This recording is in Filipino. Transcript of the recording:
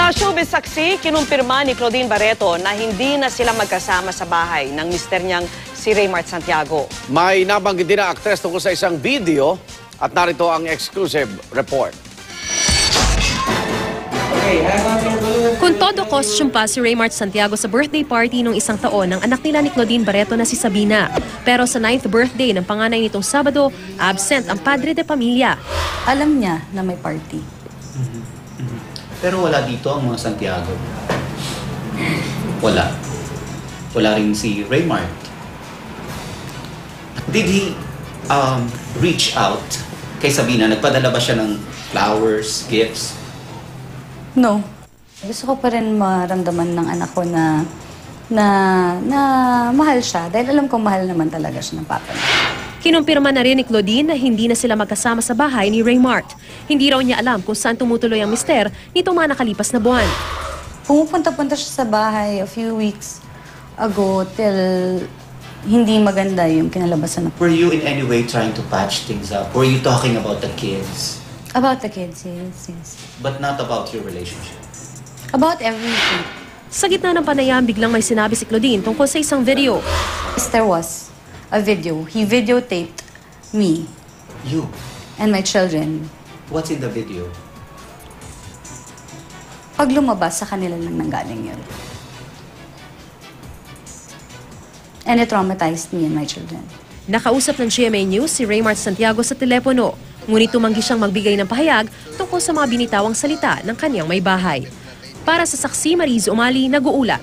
Sa showbiz saksi, kinumpirma ni Claudine Barreto na hindi na sila magkasama sa bahay ng mister niyang si Raymart Santiago. May nabanggit din na aktres tungkol sa isang video at narito ang exclusive report. Kung todo costume pa si Raymart Santiago sa birthday party nung isang taon ng anak nila ni Claudine Barreto na si Sabina. Pero sa 9th birthday ng panganay nitong Sabado, absent ang padre de pamilya. Alam niya na may party. Pero wala dito ang mga Santiago. Wala. Wala rin si Raymart. Did he reach out kay Sabina? Nagpadala ba siya ng flowers, gifts? No. Gusto ko pa rin maramdaman ng anak ko na mahal siya. Dahil alam kong mahal naman talaga siya ng papa niya. Kinumpirma na rin ni Claudine na hindi na sila magkasama sa bahay ni Raymart. Hindi raw niya alam kung saan tumutuloy ang mister nitong mga nakalipas na buwan. Pumupunta-punta siya sa bahay a few weeks ago till hindi maganda yung kinalabasan. Were you in any way trying to patch things up? Were you talking about the kids? About the kids, yes. But not about your relationship? About everything. Sa gitna ng panayam, biglang may sinabi si Claudine tungkol sa isang video. There was a video. He videotaped me You? and my children. What's in the video? Pag lumabas, sa kanila lang nanggaling yun. And it traumatized me and my children. Nakausap ng GMA News si Raymart Santiago sa telepono, ngunit tumanggi siyang magbigay ng pahayag tungkol sa mga binitawang salita ng kanyang may bahay. Para sa saksi, Mariz Umali, nag-uula.